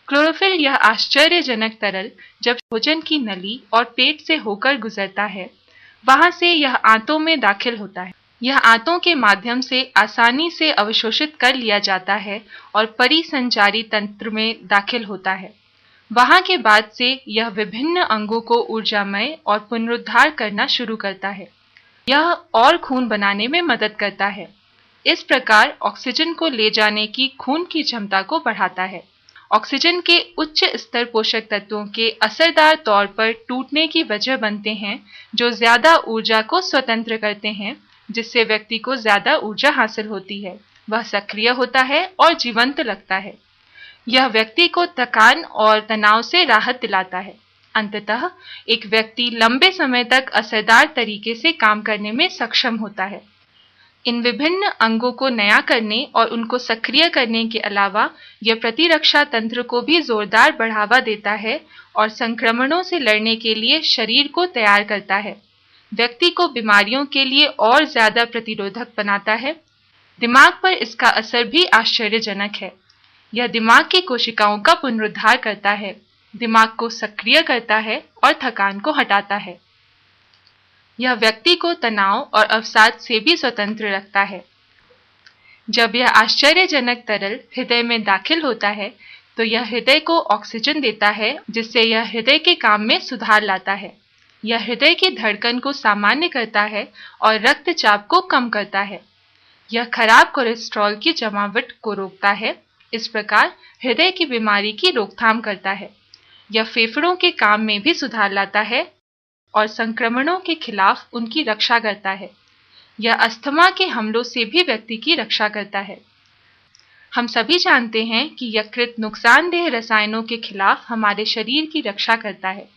Chlorophyll यह आश्चर्यजनक तरल जब भोजन की नली और पेट से होकर गुजरता है, वहां से यह आंतों में दाखिल होता है। यह आंतों के माध्यम से आसानी से अवशोषित कर लिया जाता है और परिसंचारी तंत्र में दाखिल होता है। वहां के बाद से यह विभिन्न अंगों को ऊर्जामय और पुनरुद्धार करना शुरू करता है। यह और खून बनाने में मदद करता है। इस प्रकार ऑक्सीजन को ले जाने की खून की क्षमता को बढ़ाता है। ऑक्सीजन के उच्च स्तर पोषक तत्वों के असरदार तौर पर टूटने की वजह बनते हैं, जो ज्यादा ऊर्जा को स्वतंत्र करते हैं, जिससे व्यक्ति को ज्यादा ऊर्जा हासिल होती है। वह सक्रिय होता है और जीवंत लगता है। यह व्यक्ति को थकान और तनाव से राहत दिलाता है। अंततः एक व्यक्ति लंबे समय तक असरदार तरीके से काम करने में सक्षम होता है। इन विभिन्न अंगों को नया करने और उनको सक्रिय करने के अलावा यह प्रतिरक्षा तंत्र को भी जोरदार बढ़ावा देता है और संक्रमणों से लड़ने के लिए शरीर को तैयार करता है। व्यक्ति को बीमारियों के लिए और ज्यादा प्रतिरोधक बनाता है। दिमाग पर इसका असर भी आश्चर्यजनक है। यह दिमाग की कोशिकाओं का पुनरुद्धार करता है, दिमाग को सक्रिय करता है और थकान को हटाता है। यह व्यक्ति को तनाव और अवसाद से भी स्वतंत्र रखता है। जब यह आश्चर्यजनक तरल हृदय में दाखिल होता है, तो यह हृदय को ऑक्सीजन देता है, जिससे यह हृदय के काम में सुधार लाता है। यह हृदय की धड़कन को सामान्य करता है और रक्तचाप को कम करता है। यह खराब कोलेस्ट्रॉल की जमावट को रोकता है। इस प्रकार हृदय की बीमारी की रोकथाम करता है। यह फेफड़ों के काम में भी सुधार लाता है और संक्रमणों के खिलाफ उनकी रक्षा करता है। यह अस्थमा के हमलों से भी व्यक्ति की रक्षा करता है। हम सभी जानते हैं कि यकृत नुकसानदेह रसायनों के खिलाफ हमारे शरीर की रक्षा करता है,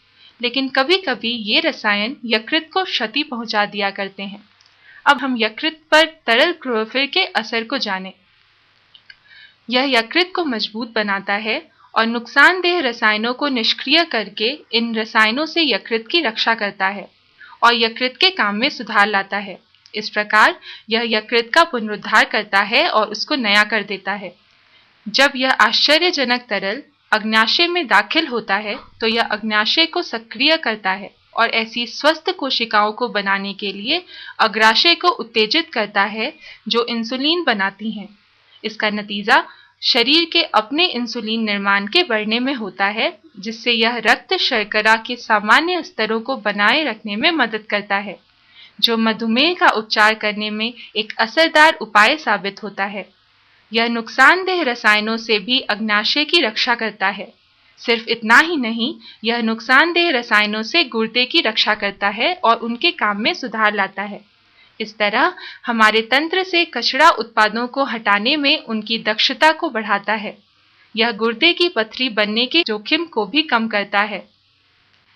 लेकिन कभी कभी ये रसायन यकृत को क्षति पहुंचा दिया करते हैं। अब हम यकृत पर तरल क्लोरोफिल के असर को जानें। यह यकृत को मजबूत बनाता है और नुकसानदेह रसायनों को निष्क्रिय करके इन रसायनों से यकृत की रक्षा करता है और यकृत के काम में सुधार लाता है। इस प्रकार यह यकृत का पुनरुद्धार करता है और उसको नया कर देता है। जब यह आश्चर्यजनक तरल अग्न्याशय में दाखिल होता है, तो यह अग्न्याशय को सक्रिय करता है और ऐसी स्वस्थ कोशिकाओं को बनाने के लिए अग्राशय को उत्तेजित करता है, जो इंसुलिन बनाती हैं। इसका नतीजा शरीर के अपने इंसुलिन निर्माण के बढ़ने में होता है, जिससे यह रक्त शर्करा के सामान्य स्तरों को बनाए रखने में मदद करता है, जो मधुमेह का उपचार करने में एक असरदार उपाय साबित होता है। यह नुकसानदेह रसायनों से भी अग्न्याशय की रक्षा करता है। सिर्फ इतना ही नहीं, यह नुकसानदेह रसायनों से गुर्दे की रक्षा करता है और उनके काम में सुधार लाता है। इस तरह हमारे तंत्र से कचरा उत्पादों को हटाने में उनकी दक्षता को बढ़ाता है। यह गुर्दे की पथरी बनने के जोखिम को भी कम करता है।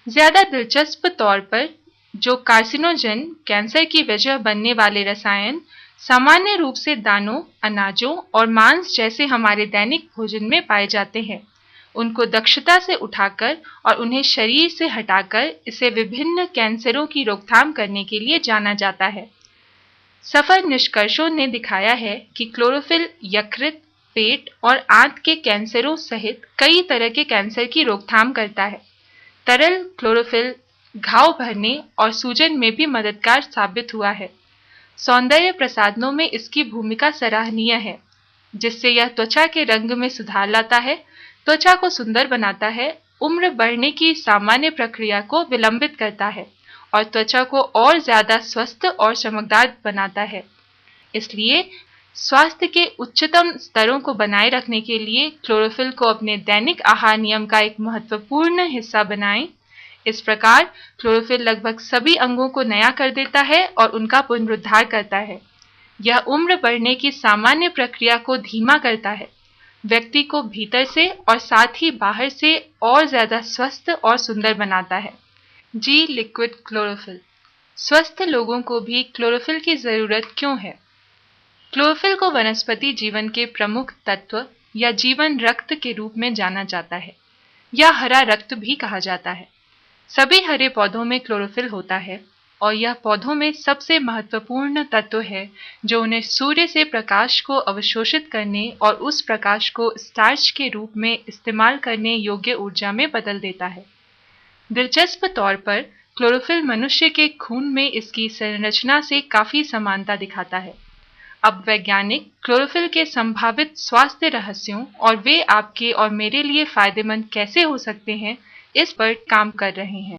ज्यादा दिलचस्प तौर पर जो कार्सिनोजन कैंसर की वजह बनने वाले रसायन सामान्य रूप से दानों, अनाजों और मांस जैसे हमारे दैनिक भोजन में पाए जाते हैं, उनको दक्षता से उठाकर और उन्हें शरीर से हटाकर इसे विभिन्न कैंसरों की रोकथाम करने के लिए जाना जाता है। सफल निष्कर्षों ने दिखाया है कि क्लोरोफिल यकृत, पेट और आंत के कैंसरों सहित कई तरह के कैंसर की रोकथाम करता है। तरल क्लोरोफिल घाव भरने और सूजन में भी मददगार साबित हुआ है। सौंदर्य प्रसाधनों में इसकी भूमिका सराहनीय है, जिससे यह त्वचा के रंग में सुधार लाता है, त्वचा को सुंदर बनाता है, उम्र बढ़ने की सामान्य प्रक्रिया को विलंबित करता है और त्वचा को और ज्यादा स्वस्थ और चमकदार बनाता है। इसलिए स्वास्थ्य के उच्चतम स्तरों को बनाए रखने के लिए क्लोरोफिल को अपने दैनिक आहार नियम का एक महत्वपूर्ण हिस्सा बनाएं। इस प्रकार क्लोरोफिल लगभग सभी अंगों को नया कर देता है और उनका पुनरुद्धार करता है। यह उम्र बढ़ने की सामान्य प्रक्रिया को धीमा करता है, व्यक्ति को भीतर से और साथ ही बाहर से और ज्यादा स्वस्थ और सुंदर बनाता है। जी लिक्विड क्लोरोफिल। स्वस्थ लोगों को भी क्लोरोफिल की जरूरत क्यों है? क्लोरोफिल को वनस्पति जीवन के प्रमुख तत्व या जीवन रक्त के रूप में जाना जाता है, या हरा रक्त भी कहा जाता है। सभी हरे पौधों में क्लोरोफिल होता है। और यह पौधों में सबसे महत्वपूर्ण तत्व है जो उन्हें सूर्य से प्रकाश को अवशोषित करने और उस प्रकाश को स्टार्च के रूप में इस्तेमाल करने योग्य ऊर्जा में बदल देता है। दिलचस्प तौर पर क्लोरोफिल मनुष्य के खून में इसकी संरचना से काफी समानता दिखाता है। अब वैज्ञानिक क्लोरोफिल के संभावित स्वास्थ्य रहस्यों और वे आपके और मेरे लिए फायदेमंद कैसे हो सकते हैं, इस पर काम कर रहे हैं।